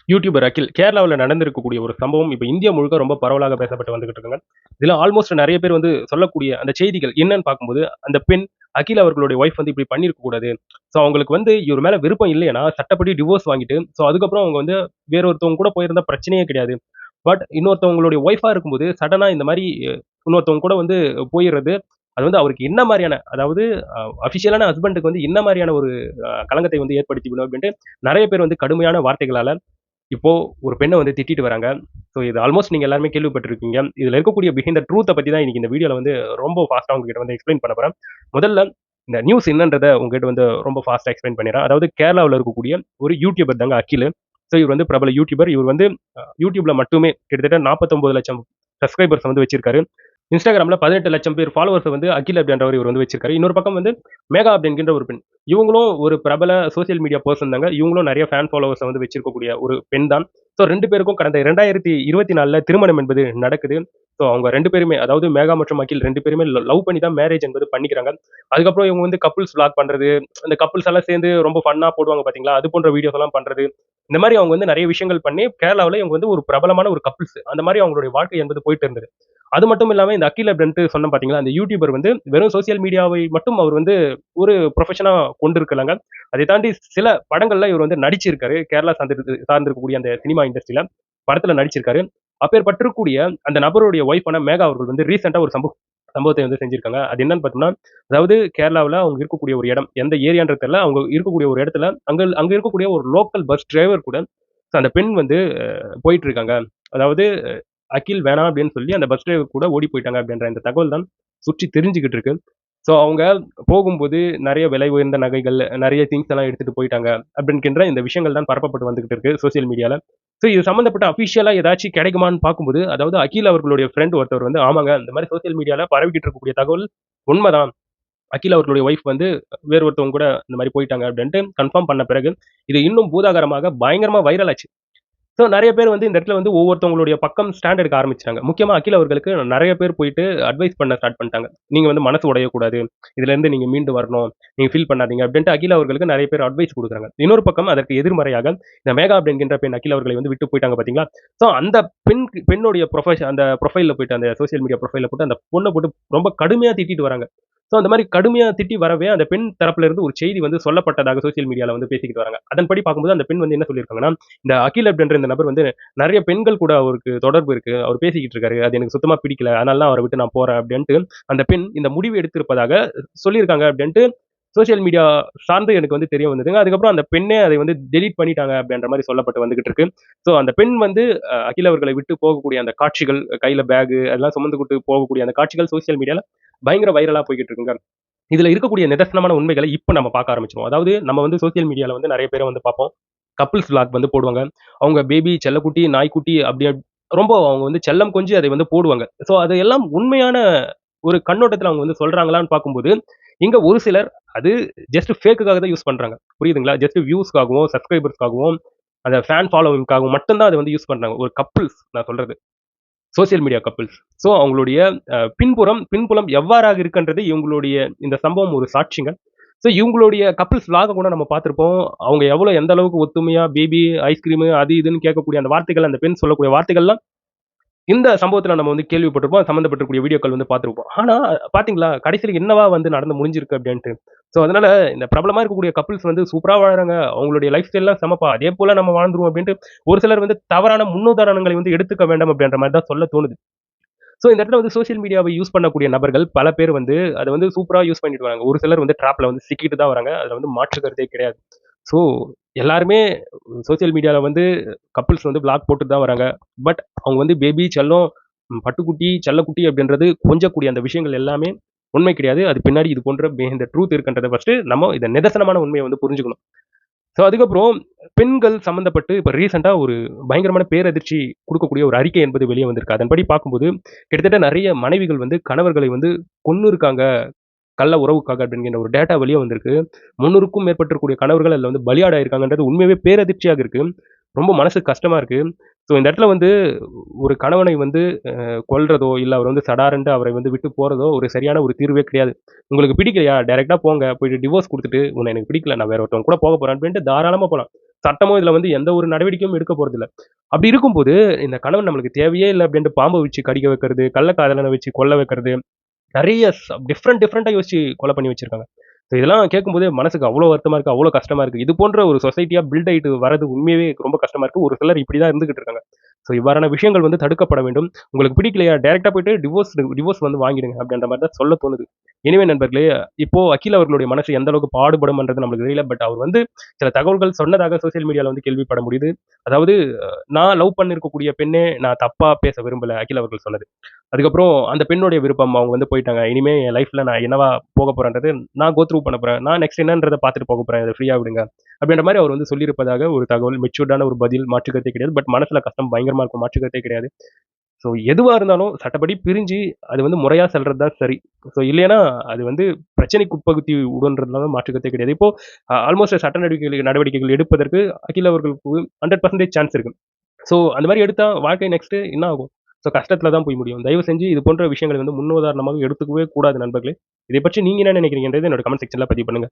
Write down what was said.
YouTuber அகில் கேரளாவுல நடந்திருக்கக்கூடிய ஒரு சம்பவம் இப்ப இந்தியா முழுக்க ரொம்ப பரவலாக பேசப்பட்டு வந்துகிட்டு இருக்குங்க. இதுல ஆல்மோஸ்ட் நெறைய பேர் வந்து சொல்லக்கூடிய அந்த செய்திகள் என்னன்னு பார்க்கும்போது, அந்த பெண் அகில் அவர்களுடைய ஒய்ஃப் வந்து இப்படி பண்ணியிருக்க கூடாது. ஸோ அவங்களுக்கு வந்து இவர் மேல விருப்பம் இல்லைன்னா, சட்டப்படி டிவோர்ஸ் வாங்கிட்டு, ஸோ அதுக்கப்புறம் அவங்க வந்து வேற ஒருத்தவங்க கூட போயிருந்தா பிரச்சனையே கிடையாது. பட் இன்னொருத்தவங்களுடைய ஒய்ஃபா இருக்கும்போது, சடனா இந்த மாரி இன்னொருத்தவங்க கூட வந்து போயிறது, அது வந்து அவருக்கு என்ன மாரியான அதாவது அஃபிஷியலான ஹஸ்பண்டுக்கு வந்து என்ன மாரியான ஒரு களங்கத்தை வந்து ஏற்படுத்திவிடும் அப்படின்ட்டு நெறைய பேர் வந்து கடுமையான வார்த்தைகளால இப்போ ஒரு பெண்ண வந்து திட்டிட்டு வராங்க. ஸோ இது ஆல்மோஸ்ட் நீங்க எல்லாருமே கேள்விப்பட்டிருப்பீங்க. இதுல இருக்கக்கூடிய பிஹைண்ட் த ட்ரூத்த பத்தி தான் இன்னைக்கு இந்த வீடியோல வந்து ரொம்ப ஃபாஸ்ட்டா உங்ககிட்ட வந்து எக்ஸ்பிளைன் பண்ண போறேன். முதல்ல இந்த நியூஸ் என்னன்றத உங்ககிட்ட வந்து ரொம்ப ஃபாஸ்ட்டா எக்ஸ்பிளைன் பண்ணிடுறேன். அதாவது கேரளாவுல இருக்கக்கூடிய ஒரு யூடியூபர் தாங்க அகிலு. ஸோ இவர் வந்து பிரபல யூடியூபர். இவர் வந்து யூடியூப்ல மட்டுமே கிட்டத்தட்ட 49,00,000 சப்ஸ்கிரைபர்ஸ் வந்து வச்சிருக்காரு. இன்ஸ்டாகிராம்ல 18,00,000 பேர் ஃபாலோவர்ஸ் வந்து அகில் அப்படின்றவர் இவர் வந்து வச்சிருக்காரு. இன்னொரு பக்கம் வந்து மேகா அப்படின்கின்ற ஒரு பெண். இவங்களும் ஒரு பிரபல சோசியல் மீடியா பெர்சன் தாங்க. இவங்களும் நெறைய ஃபேன் ஃபாலோவர்ஸ வந்து வச்சிருக்கக்கூடிய ஒரு பெண் தான். ஸோ 2 பேருக்கும் கடந்த 2024ல திருமணம் என்பது நடக்குது. ஸோ அவங்க 2 பேருமே அதாவது மேகா மற்றும் அகில் 2 பேருமே லவ் பண்ணி தான் மேரேஜ் என்பது பண்ணிக்கிறாங்க. அதுக்கப்புறம் இவங்க வந்து கப்பிள்ஸ் விளாக் பண்றது, அந்த கப்பிள்ஸ் எல்லாம் சேர்ந்து ரொம்ப ஃபன்னா போடுவாங்க பார்த்தீங்களா? அது போன்ற வீடியோஸ் எல்லாம் பண்றது. இந்த மாரி அவங்க வந்து நெறைய விஷயங்கள் பண்ணி கேரளாவுல இவங்க வந்து ஒரு பிரபலமான ஒரு கப்பிள்ஸ். அந்த மாரி அவங்களுடைய வாழ்க்கை என்பது போயிட்டு இருந்தது. அது மட்டும் இல்லாம இந்த அகில் அப்படின்ட்டு சொன்னேன் பார்த்தீங்களா? அந்த யூடியூபர் வந்து வெறும் சோசியல் மீடியாவை மட்டும் அவர் வந்து ஒரு ப்ரொஃபஷனா கொண்டிருக்கலங்க. அதை தாண்டி சில படங்கள்ல இவர் வந்து நடிச்சிருக்காரு. கேரளா சார்ந்திருக்கக்கூடிய அந்த சினிமா இண்டஸ்ட்ரியில படத்துல நடிச்சிருக்காரு. அப்பேற்பட்டிருக்கக்கூடிய அந்த நபருடைய ஒய்ஃபான மேகா அவர்கள் வந்து ரீசென்ட்டா ஒரு சம்பவத்தை வந்து செஞ்சிருக்காங்க. அது என்னன்னு பார்த்தோம்னா, அதாவது கேரளாவுல அவங்க இருக்கக்கூடிய ஒரு இடம், எந்த ஏரியான்றது தெரியல. அவங்க இருக்கக்கூடிய ஒரு இடத்துல, அங்க அங்க இருக்கக்கூடிய ஒரு லோக்கல் பஸ் டிரைவர் கூட அந்த பெண் வந்து போயிட்டு இருக்காங்க. அதாவது அகில் வேணாம் அப்படின்னு சொல்லி அந்த பஸ் டிரைவர் கூட ஓடி போயிட்டாங்க அப்படின்ற இந்த தகவல் தான் சுற்றி தெரிஞ்சுகிட்டு இருக்கு. ஸோ அவங்க போகும்போது நெறைய விலை உயர்ந்த நகைகள், நெறைய திங்ஸ் எல்லாம் எடுத்துட்டு போயிட்டாங்க. அப்படின்கின்ற இந்த விஷயங்கள் தான் பரப்பப்பட்டு வந்துகிட்டு இருக்கு சோசியல் மீடியால. ஸோ இது சம்மந்தப்பட்ட அஃபிஷியலா ஏதாச்சும் கிடைக்குமான்னு பார்க்கும்போது, அதாவது அகில் அவர்களுடைய ஃப்ரெண்ட் ஒருத்தவர் வந்து, ஆமாங்க இந்த மாரி சோசியல் மீடியால பரவிக்கிட்டு இருக்கக்கூடிய தகவல் உண்மதான். அகில் அவர்களுடைய ஒய்ஃப் வந்து வேறு ஒருத்தவங்க கூட இந்த மாரி போயிட்டாங்க அப்படின்ட்டு கன்ஃபார்ம் பண்ண பிறகு, இது இன்னும் பூதாகரமாக பயங்கரமா வைரல் ஆச்சு. ஸோ நெறைய பேர் வந்து இந்த இடத்துல வந்து ஒவ்வொருத்தவங்களுடைய பக்கம் ஸ்டாண்ட் எடுக்க ஆரம்பிச்சுட்டாங்க. முக்கியமா அகில் அவர்களுக்கு நெறைய பேர் போயிட்டு அட்வைஸ் பண்ண ஸ்டார்ட் பண்ணிட்டாங்க. நீங்க வந்து மனசு உடையக்கூடாது. இதுலருந்து நீங்க மீண்டு வரணும். நீங்க ஃபீல் பண்ணாதீங்க அப்டின்ட்டு அகில் அவர்களுக்கு நெறைய பேர் அட்வைஸ் குடுக்குறாங்க. இன்னொரு பக்கம் அதற்கு எதிர்மறையாக இந்த மேகா என்கின்ற பெண் அகில் அவர்களை வந்து விட்டு போயிட்டாங்க பார்த்தீங்களா? ஸோ அந்த பெண்ணுடைய அந்த ப்ரொஃபைல்ல போயிட்டு அந்த சோசியல் மீடியா ப்ரொஃபைல்ல போட்டு அந்த பொண்ண போட்டு ரொம்ப கடுமையா திட்டிட்டு வராங்க. ஸோ அந்த மாரி கடுமையா திட்டி வரவே அந்த பெண் தரப்புல இருந்து ஒரு செய்தி வந்து சொல்லப்பட்டதாக சோசியல் மீடியால வந்து பேசிக்கிட்டு வராங்க. அதன்படி பார்க்கும்போது அந்த பெண் வந்து என்ன சொல்லியிருக்காங்கன்னா, இந்த அகில் அப்படின்ற இந்த நபர் வந்து நெறைய பெண்கள் கூட அவருக்கு தொடர்பு இருக்கு. அவர் பேசிக்கிட்டு இருக்காரு. அது எனக்கு சுத்தமா பிடிக்கல. அதனால தான் அவர விட்டு நான் போறேன் அப்டின்ட்டு, அந்த பெண் இந்த முடிவு எடுத்திருப்பதாக சொல்லியிருக்காங்க அப்டின்ட்டு சோசியல் மீடியா சார்ந்து எனக்கு வந்து தெரிய வந்ததுங்க. அதுக்கப்புறம் அந்த பெண்ணே அதை வந்து டெலீட் பண்ணிட்டாங்க அப்டின்ற மாரி சொல்லப்பட்டு வந்துகிட்டு இருக்கு. ஸோ அந்த பெண் வந்து அகில் அவர்களை விட்டு போகக்கூடிய அந்த காட்சிகள், கையில பேகு அதெல்லாம் சுமந்துகிட்டு போகக்கூடிய அந்த காட்சிகள் சோசியல் மீடியால பயங்கர வைரலா போய்க்கிட்டு இருக்குங்க. இதுல இருக்கக்கூடிய நிதர்சனமான உண்மைகளை இப்ப நம்ம பார்க்க ஆரம்பிச்சுருவோம். அதாவது நம்ம வந்து சோசியல் மீடியால வந்து நெறைய பேர வந்து பார்ப்போம். கப்பிள்ஸ் விளாக் வந்து போடுவாங்க. அவங்க பேபி, செல்லக்குட்டி, நாய்க்குட்டி அப்படி ரொம்ப அவங்க வந்து செல்லம் கொஞ்சி அதை வந்து போடுவாங்க. ஸோ அது எல்லாம் உண்மையான ஒரு கண்ணோட்டத்துல அவங்க வந்து சொல்றாங்களான்னு பார்க்கும்போது, இங்க ஒரு சிலர் அது ஜஸ்ட் ஃபேக்குக்காக தான் யூஸ் பண்றாங்க. புரியுதுங்களா? ஜஸ்ட் வியூஸ்க்காகவும், சப்ஸ்கிரைபர்ஸ்க்காகவும், அந்த ஃபேன் ஃபாலோவிங்க்காகவும் மட்டும் தான் அத வந்து யூஸ் பண்றாங்க. ஒரு கப்பிள்ஸ் நான் சொல்றது. Social media couples. ஸோ அவங்களுடைய பின்புலம் எவ்வாறாக இருக்குன்றது இவங்களுடைய இந்த சம்பவம் ஒரு சாட்சிங்க. ஸோ இவங்களுடைய கப்பிள்ஸ் விளாக கூட நம்ம பார்த்திருப்போம். அவங்க எந்த அளவுக்கு ஒத்துமையா பேபி, ஐஸ்கிரீமு அது இதுன்னு கேட்கக்கூடிய அந்த வார்த்தைகள், அந்த பெண் சொல்லக்கூடிய வார்த்தைகள்லாம் இந்த சம்பவத்துல நம்ம வந்து கேள்விப்பட்டிருப்போம். சம்மந்தப்பட்டிருக்கக்கூடிய வீடியோக்கள் வந்து பார்த்திருப்போம். ஆனா பார்த்தீங்களா, கடைசில என்னவா வந்து நடந்து முடிஞ்சிருக்கு அப்டின்ட்டு. ஸோ அதனால இந்த பிரபலமா இருக்கக்கூடிய கப்பிள்ஸ் வந்து சூப்பரா வாழுறாங்க. அவங்களுடைய லைஃப் ஸ்டைல்லாம் செமப்பா. அதே போல நம்ம வாழ்ந்துருவோம் அப்டின்ட்டு ஒரு சிலர் வந்து தவறான முன்னுதாரணங்களை வந்து எடுத்துக்க வேண்டாம் அப்டின்ற மாரி தான் சொல்ல தோணுது. ஸோ இந்த இடத்துல வந்து சோசியல் மீடியாவை யூஸ் பண்ணக்கூடிய நபர்கள் பல பேர் வந்து அத வந்து சூப்பரா யூஸ் பண்ணிட்டு வராங்க. ஒரு சிலர் வந்து ட்ராப்ல வந்து சிக்கிட்டு தான் வராங்க. அதுல வந்து மாற்று கருத்தே கிடையாது. ஸோ எல்லாருமே சோசியல் மீடியால வந்து கப்பிள்ஸ் வந்து வ்ளாக் போட்டுட்டு தான் வராங்க. பட் அவங்க வந்து பேபி, செல்லம், பட்டுக்குட்டி, செல்லக்குட்டி அப்படின்றது கொஞ்சக்கூடிய அந்த விஷயங்கள் எல்லாமே உண்மை கிடையாது. அது பின்னாடி இது போன்ற இந்த ட்ரூத் இருக்குன்றத ஃபர்ஸ்ட்டு நம்ம இத நிதர்சனமான உண்மைய வந்து புரிஞ்சுக்கணும். ஸோ அதுக்கப்புறம் பெண்கள் சம்மந்தப்பட்டு இப்ப ரீசென்ட்டா ஒரு பயங்கரமான பேரதிர்ச்சி குடுக்கக்கூடிய ஒரு அறிக்கை என்பது வெளிய வந்திருக்கு. அதன்படி பார்க்கும்போது, கிட்டத்தட்ட நெறைய மனைவிகள் வந்து கணவர்களை வந்து கொன்னு இருக்காங்க. கள்ள உறவுக்காக அப்படிங்கிற ஒரு டேட்டா வெளிய வந்திருக்கு. 300க்கும் மேற்பட்டிருக்கக்கூடிய கணவர்கள் அதுல வந்து பலியாடாயிருக்காங்கன்றது உண்மையாவே பேரதிர்ச்சியாக இருக்கு. ரொம்ப மனசுக்கு கஷ்டமா இருக்கு. ஸோ இந்த இடத்துல வந்து ஒரு கணவனை வந்து கொல்றதோ, இல்ல அவர் வந்து சடார்ன்ட்டு அவரை வந்து விட்டு போறதோ ஒரு சரியான ஒரு தீர்வே கிடையாது. உங்களுக்கு பிடிக்கலையா? டைரக்ட்டா போங்க. போயிட்டு டிவோர்ஸ் குடுத்துட்டு, "உன்ன எனக்கு பிடிக்கல. நான் வேற ஒருத்தவங்க கூட போக போறேன்" அப்படின்ட்டு தாராளமா போலாம். சட்டமோ இதுல வந்து எந்த ஒரு நடவடிக்கையும் எடுக்க போறதில்ல. அப்படி இருக்கும்போது, இந்த கணவன் நம்மளுக்கு தேவையே இல்ல அப்படின்ட்டு பாம்ப வச்சு கடிக்க வைக்கிறது, கள்ளக்காதலன வச்சு கொல்ல வைக்கிறது, நெறைய டிஃபரெண்ட்டா யோசிச்சு கொலை பண்ணி வச்சிருக்காங்க. ஸோ இதெல்லாம் கேட்கும்போது மனசுக்கு அவ்ளோ வருத்தமா இருக்கு. அவ்ளோ கஷ்டமா இருக்கு. இது போன்ற ஒரு சொசைட்டியா பில்ட் ஆயிட்டு வரது உண்மையாவே ரொம்ப கஷ்டமா இருக்கு. ஒரு சிலர் இப்படி தான் இருந்துகிட்டு இருக்காங்க. ஸோ இவ்வாறான விஷயங்கள் வந்து தடுக்கப்பட வேண்டும். உங்களுக்கு பிடிக்கலையா? டைரக்ட்டா போயிட்டு டிவோர்ஸ் வந்து வாங்கிடுங்க. அப்படின்ற மாரி தான் சொல்ல தோணுது. எனிவே நண்பர்களே, இப்போ அகில் அவர்களுடைய மனசு எந்த அளவுக்கு பாடுபடும்ன்றது நம்மளுக்கு தெரியல. பட் அவர் வந்து சில தகவல்கள் சொன்னதாக சோசியல் மீடியால வந்து கேள்விப்பட முடியுது. அதாவது நான் லவ் பண்ணியிருக்கக்கூடிய பெண்ணே நான் தப்பா பேச விரும்பல. அகில் அவர்கள் சொன்னது. அதுக்கப்புறம் அந்த பெண்ணுடைய விருப்பம். அவங்க வந்து போயிட்டாங்க. இனிமே என் லைஃப்ல நான் என்னவா போக போறேன்றது நான் கோ த்ரூ பண்ண போறேன். நான் நெக்ஸ்ட் என்னன்றத பார்த்துட்டு போக போறேன். இத ஃப்ரீயா விடுங்க. அப்படின்ற மாரி அவர் வந்து சொல்லியிருப்பதாக ஒரு தகவல். மெச்சூர்டான ஒரு பதில். மாற்று கருத்தே கிடையாது. பட் மனசுல கஷ்டம் பயங்கரமா இருக்கும். மாற்று கருத்தே கிடையாது. ஸோ எதுவா இருந்தாலும் சட்டப்படி பிரிஞ்சு அது வந்து முறையா செல்றது தான் சரி. ஸோ இல்லைன்னா அது வந்து பிரச்சனைக்கு உட்பகுத்தி விடுன்றதுல மாற்று கருத்தே கிடையாது. இப்போ ஆல்மோஸ்ட் சட்ட நடவடிக்கைகள் எடுப்பதற்கு அகில் அவர்களுக்கு 100% சான்ஸ் இருக்கு. ஸோ அந்த மாரி எடுத்தா வாழ்க்கை நெக்ஸ்ட்டு என்ன ஆகும்? ஸோ கஷ்டத்துல தான் போய் முடியும். தயவு செஞ்சு இது போன்ற விஷயங்கள வந்து முன்னுதாரணமாக எடுத்துக்கவே கூடாது நண்பர்களே. இதை பற்றி நீங்க என்ன நினைக்கிறீங்கன்றத என்னோட கமெண்ட் செக்ஷன்ல பதிவு பண்ணுங்க.